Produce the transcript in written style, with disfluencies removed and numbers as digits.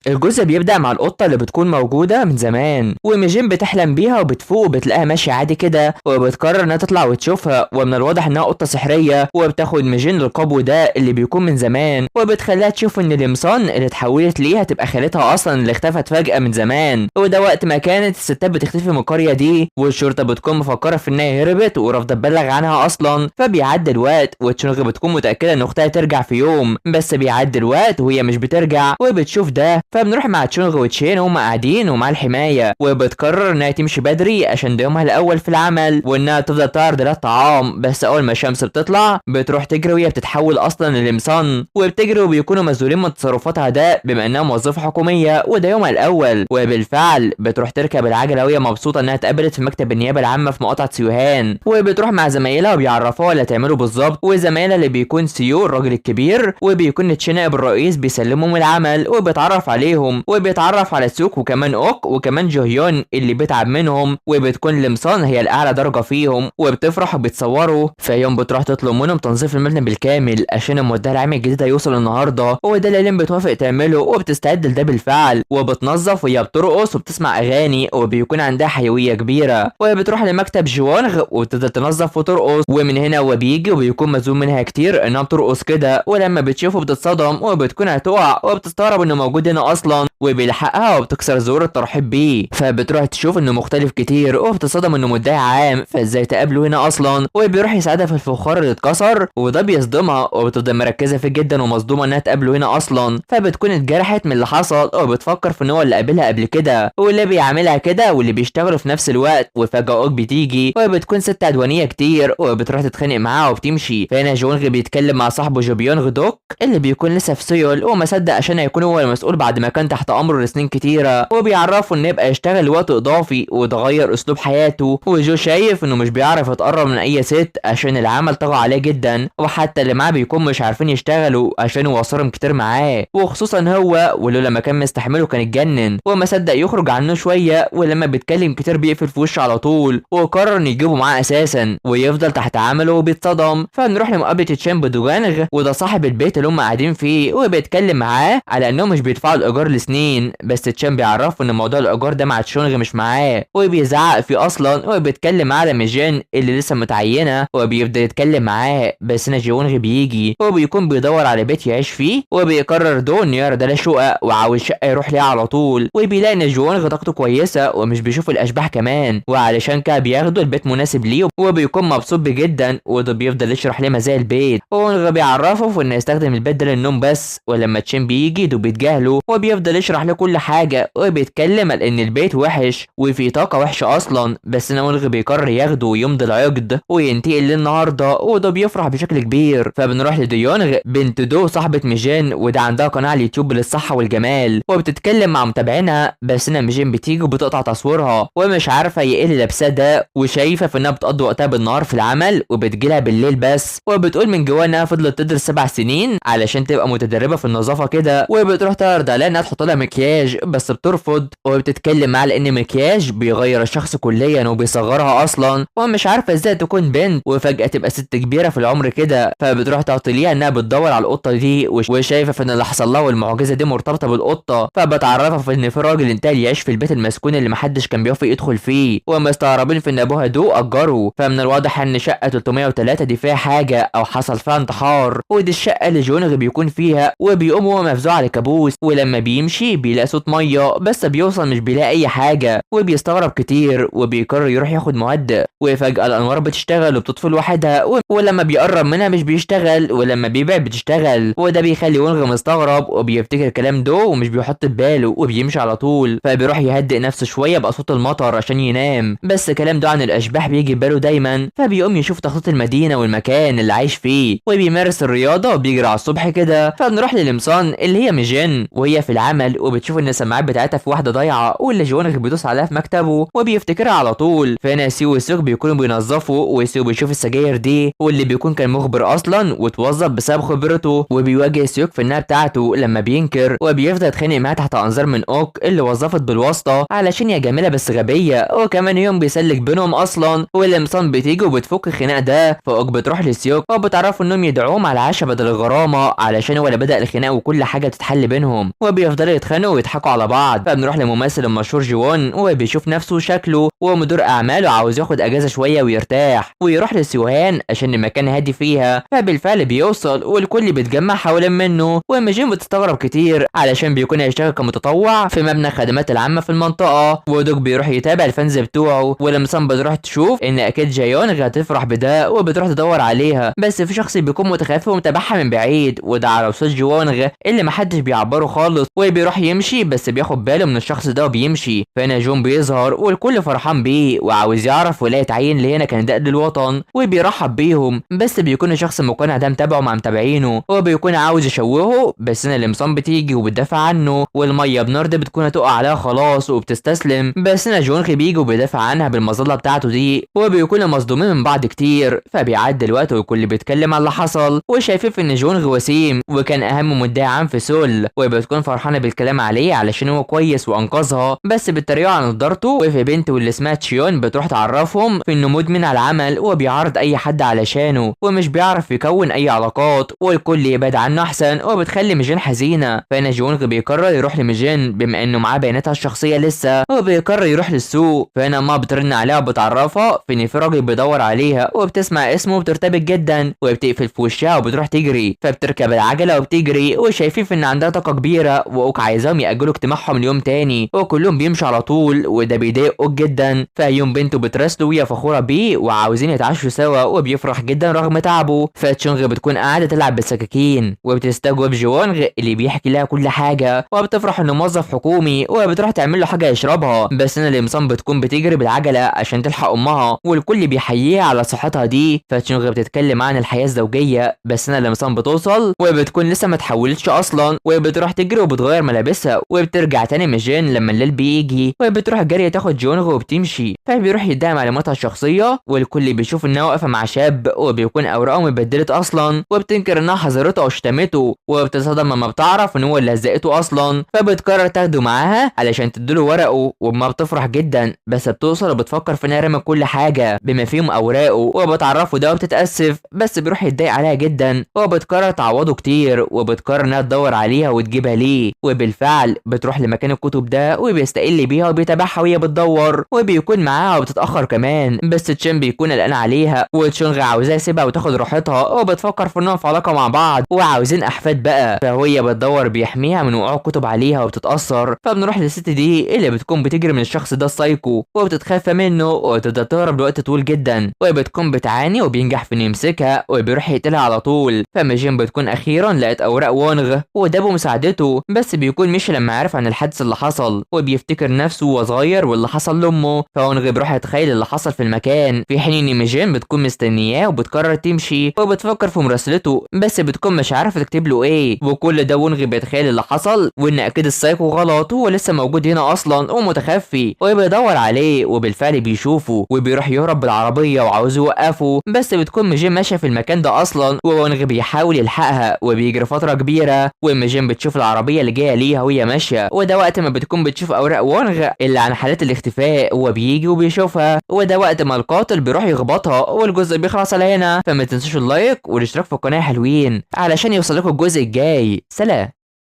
الجزء بيبدأ مع القطة اللي بتكون موجودة من زمان، وميجين بتحلم بيها وبتفوق وبتلاقيها ماشية عادي كده، وبتقرر انها تطلع وتشوفها، ومن الواضح انها قطة سحرية، وبتاخد ميجين للقبو ده اللي بيكون من زمان، وبتخليها تشوف ان القمصان اللي اتحولت ليها تبقى خالتها اصلا اللي اختفت فجأة من زمان. وده وقت ما كانت الستات بتختفي من القرية دي، والشرطة بتكون مفكرة في انها هربت ورافضة تبلغ عنها اصلا. فبيعدي الوقت وتشونغ بتكون متأكدة ان اختها ترجع في يوم، بس بيعدي الوقت وهي مش بترجع وبتشوف ده. فبنروح مع تشونغ وتشين وهم قاعدين ومع الحماية، وبتقرر انها تمشي بدري عشان ده يومها الاول في العمل، وانها تفضل تعرض لها الطعام. بس اول ما الشمس بتطلع بتروح تجري وهي بتتحول اصلا للمصن، وبتجري وبيكونوا مسؤولين من تصرفاتها ده بما انها موظفة حكومية وده يومها الاول. وبالفعل بتروح تركب العجلة وهي مبسوطة انها اتقابلت في مكتب النيابة العامة في مقاطعة سيوهان، وبتروح مع زمايلها وبيعرفوها اللي هتعمله بالظبط. وزمايلها اللي بيكون سيو الراجل الكبير، وبيكون تشين نائب الرئيس بيسلمهم العمل وبيتعرف عليهم، وبيتعرف على سوك وكمان اوك وكمان جوهيون اللي بيتعب منهم، وبتكون لمسان هي الاعلى درجة فيهم، وبتفرح وبتصوروا. في يوم بتروح تطلب منهم تنظيف المبنى بالكامل عشان المدعي العام الجديد هيوصل النهارده، وده اللي لين بتوافق تعمله وبتستعد لده بالفعل، وبتنظف وهي بترقص وبتسمع اغاني وبيكون عندها حيوية كبيرة. وبتروح لمكتب جوانغ وبتفضل تنظف وترقص، ومن هنا هو بيجي وبيكون مزوم منها كتير انها بترقص كده، ولما بتشوفه بتتصدم وبتكون هتقع وبتستغرب انه موجود هنا اصلا، وبيلحقها وبتكسر زور الترحيب بيه. فبتروح تشوف انه مختلف كتير وبتصدم انه مدعي عام، فازاي تقابله هنا اصلا. وبيروح يساعدها في الفخار اللي اتكسر، وده بيصدمها وبتفضل مركزه فيه جدا ومصدومه انها تقابله هنا اصلا. فبتكون اتجرحت من اللي حصل وبتفكر في ان هو اللي قابلها قبل كده واللي بيعملها كده واللي بيشتغلوا في نفس الوقت. وفجاه اوك بتيجي وبتكون ست عدوانيه كتير وبتروح تتخانق معاها وبتمشي. فهنا جونغ بيتكلم مع صاحبه جوبيونغ دوك اللي بيكون لسه في سيول وما صدق عشان هيكون هو المسؤول بعد ما كان تحت امره لسنين كتيره، وبيعرفه انه يبقى يشتغل لوقت اضافي وتغير اسلوب حياته. وجو شايف انه مش بيعرف يتقرب من اي ست عشان العمل طغى عليه جدا، وحتى اللي معاه بيكون مش عارفين يشتغلوا عشان يوصلهم كتير معاه، وخصوصا هو ولولا ما كان مستحمله كان اتجنن وما صدق يخرج عنه شويه. ولما بيتكلم كتير بيقفل في وشه على طول، وقرر انه يجيبه معاه اساسا ويفضل تحت عمله وبيتصدم. فنروح لمقابله تشامب دوغانغ وده صاحب البيت اللي هم قاعدين فيه، وبيتكلم معاه على انهم مش بيدفعوا الايجار لسنين، بس تشامب بيعرفه ان موضوع الايجار ده مع تشونغ مش معاه، وبيزعق فيه اصلا. وبيتكلم معاه على ميجين اللي لسه متعينه وبيفضل يتكلم معاه. بس هنا جونغ بيجي وبيكون بيدور على بيت يعيش فيه، وبيقرر دو انه يعرض عليه شقق وعاوز شقه يروح ليها على طول. وبيلاقي ان جونغ طاقته كويسه ومش بيشوف الاشباح كمان، وعلشان كده بياخده البيت مناسب ليه وبيكون مبسوط جدا. وده بيفضل يشرح ليه مزايا البيت، وجونغ بيعرفه في انه يستخدم البيت ده للنوم بس. ولما تشين بيجي دو بيتجاهله وبيفضل يشرح له كل حاجه، وبيتكلم على ان البيت وحش وفي طاقه وحشه اصلا، بس نونغ بيقرر ياخده ويمضي العقد وينتقل للنهارده. وده بيفرح بشكل كبير. فبنروح لديونغ بنت دو صاحبه ميجين، وده عندها قناه على اليوتيوب للصحه والجمال وبتتكلم مع متابعينها. بس هنا ميجين بتيجي وبتقطع تصويرها ومش عارفه هي ايه اللي لابساه ده، وشايفه في انها بتقضي وقتها بالنهار في العمل وبتجيلها بالليل بس. وبتقول من جواها انها فضلت تدرس 7 سنين علشان تبقى متدربه في النظافه كده، وبتروح تعرض عليها انها تحط لها مكياج بس بترفض. وبتتكلم معاها لان المكياج بيغير الشخص كليا وبيصغرها اصلا، ومش عارفه ازاي تكون بنت وفجاه تبقى ست كبيره في العمر كده. فبتروح تعطيليها انها بتدور على القطه دي وشايفه في ان اللي حصل لها والمعجزه دي مرتبطه بالقطه. فبتعرفها في ان في راجل انتهى يعيش في البيت المسكون اللي محدش كان بيوافق يدخل فيه، ومستغربين في ان ابوها دو اجره. فمن الواضح ان شقه 303 دي فيها حاجه او حصل فيها انتحار، ودي الشقه اللي جونغ بيكون فيها. وبيقوم هو مفزوع على كابوس، ولما بيمشي بيلاقي صوت ميه بس بيوصل مش بيلاقي اي حاجه، وبيستغرب كتير وبيقرر يروح ياخد مهدئ. وفجاه الانوار بتشتغل وبتطفي لوحدها، ولما بيقرب منها مش بيشتغل، ولما بيبعد بتشتغل. وده بيخلي وونغ مستغرب وبيفتكر كلام دو ومش بيحط في باله وبيمشي على طول. فبيروح يهدئ نفسه شويه بصوت المطر عشان ينام، بس كلام دو عن الاشباح بيجي في باله دايما. فبيقوم يشوف تخطيط المدينه والمكان اللي عايش فيه، وبيمارس الرياضه وبيجري على الصبح كده. فبنروح للمصان اللي هي ميجين وهي في العمل، وبتشوف ان السماعات بتاعتها في واحده ضايعه واللي جوانغ بيدوس عليها في مكتبه وبيفتكرها على طول. فهنا سيو وسوك بيكونوا بينظفوا، وسيو بيشوف السجاير دي واللي بيكون كان مخبر اصلا وتوظف بسبب خبرته، وبيواجه سيوك في النهايه بتاعته لما بينكر، وبيفضل يتخانق معاه تحت انظار من اوك اللي وظفت بالواسطه علشان يا جميله بس غبيه. وكمان يوم بيسلك بينهم اصلا، والمصان بتيجي وبتفك الخناق ده. فاوك بتروح لسيوك وبتعرفوا انهم يدعوهم على العشاء بدل الغرامه علشان هو اللي بدا الخناق وكل حاجه تتحل بينهم. وبيفضلوا يتخانقوا ويضحكوا على بعض. فبنروح للممثل المشهور جوون وبيشوف نفسه شكله ومدير اعماله عاوز ياخد اجازه شويه ويرتاح ويروح لسيوهان عشان المكان هادي فيها. فبالفعل بيوصل والكل بيتجمع حوالين منه وإيميجين بتستغرب كتير علشان بيكون هيشتغل كمتطوع في مبنى الخدمات العامه في المنطقه. ودوك بيروح يتابع الفانز بتوعه ولمسان بتروح تشوف ان اكيد جايونغ هتفرح بده وبتروح تدور عليها، بس في شخص بيكون متخفي ومتابعها من بعيد وده على وصول جوونغ اللي محدش بيعبره خالص. وبيروح يمشي بس بياخد باله من الشخص ده وبيمشي. فهنا جون بيظهر والكل فرحان بيه وعاوز يعرف ولاية اتعين لهنا كنداء للوطن وبيرحب بيهم، بس بيكون الشخص المقنع ده متابعه مع متابعينه وبيكون عاوز يشوهه. بس هنا لمسان بتيجي وبتدافع عنه والميه بنار دي بتكون هتقع عليها خلاص وبتستسلم، بس هنا جونغ بيجي وبيدافع عنها بالمظله بتاعته دي وبيكونوا مصدومين من بعض كتير. فبيعدي الوقت والكل بيتكلم على اللي حصل وشايفين ان جونغ وسيم وكان اهم مدعي عام في سول وبتكون فرحانه بالكلام عليه علشان هو كويس وانقذها، بس بيتريقوا على نضارته. وفي بنت واللي اسمها تشيون بتروح تعرفهم في انه مدمن على العمل وبيعارض اي حد علشانه ومش بيعرف يكون اي علاقات والكل يبعد عنه احسن وبتخلي ميجين حزينه. فهنا جونغ بيقرر يروح لميجين بما انه معاه بياناتها الشخصيه لسه وبيقرر يروح للسوق. فهنا ما بترن عليها وبتعرفها في ان في راجل بيدور عليها وبتسمع اسمه وبترتبك جدا وبتقفل في وشها وبتروح تجري. فبتركب العجله وبتجري وشايفين في ان عندها طاقه كبيره واوك عايزاهم ياجلوا اجتماعهم اليوم تاني وكلهم بيمشوا على طول وده بيضايق اوك جدا. فيوم بنته بتراسله وهي فخوره بيه وعاوزين يتعشوا سوا وبيفرح جدا رغم تعبه. فتشونغ بتكون قاعده تلعب بالسكاكين وبتستجوب جوانغ اللي بيحكي لها كل حاجه وبتفرح انه موظف حكومي وبتروح تعمل له حاجه يشربها. بس هنا لمسان بتكون بتجري بالعجله عشان تلحق امها والكل بيحييها على صحتها دي. فتشونغ بتتكلم عن الحياه الزوجيه، بس هنا لمسان بتوصل وبتكون لسه ما اتحولتش اصلا وبتروح تجري وبتغير ملابسها وبترجع تاني ميجين لما الليل بيجي وبتروح جري تاخد جونغ وبتمشي. فبيروح يديها معلوماتها الشخصيه والكل بيشوف انها واقفه مع شاب وبيكون اوراقه اتبدلت اصلا وبتنكر انها حذرته او شتمته وبتصدم لما بتعرف ان هو اللي هزقته اصلا. فبتقرر تاخده معاها علشان تديله ورقه وما بتفرح جدا بس بتوصل وبتفكر في انها رمت كل حاجه بما فيهم اوراقه وبتعرفه ده وبتتاسف بس بيروح يتضايق عليها جدا وبتقرر تعوضه كتير وبتقرر انها تدور عليها وتجيبها ليه. وبالفعل بتروح لمكان الكتب ده وبيستقل بيها وبيتابعها وهي بتدور وبيكون معاها وبتتاخر كمان، بس تشين بيكون قلقان عليها وتشونغ عاوزاها يسيبها وتاخد راحتها وبتفكر في انهم في علاقه مع بعض وعاوزين احفاد بقى. فهي بتدور بيحميها من وقوع كتب عليها وبتتاثر. فبنروح للست دي اللي بتكون بتجري من الشخص ده السايكو وبتتخفى منه وتبدا تهرب لوقت طويل جدا وبتكون بتعاني وبينجح في انه يمسكها وبيروح يقتلها على طول. فميجين بتكون اخيرا لقت اوراق وونغ وده بمساعدته، بس بيكون مش لما عرف عن الحادث اللي حصل وبيفتكر نفسه وهو صغير واللي حصل لامه. فوونغ بيروح يتخيل اللي حصل في المكان في حين ان ميجين بتكون مستنياه وبتقرر تمشي وبتفكر في مراسلته بس بتكون مش عارفه تكتب له ايه. وكل ده وونغ بيتخيل اللي حصل وان اكيد السايكو غلط هو لسه موجود هنا اصلا ومتخفي وبيدور عليه وبالفعل بيشوفه وبيروح يهرب بالعربيه وعاوز يوقفه، بس بتكون ميجين ماشيه في المكان ده اصلا ووونغ بيحاول يلحقها وبيجري فتره كبيره وميجين بتشوف العربيه اللي جايه ليها وهي ماشيه وده وقت ما بتكون بتشوف اوراق وونغ اللي عن حالات الاختفاء هو بيجي وبيشوفها وده وقت ما القاتل بيروح يخبطها والجزء بيخلص على هنا. فما تنسوش اللايك والاشتراك في القناه حلوين علشان يوصلكوا الجزء الجاي. سلام.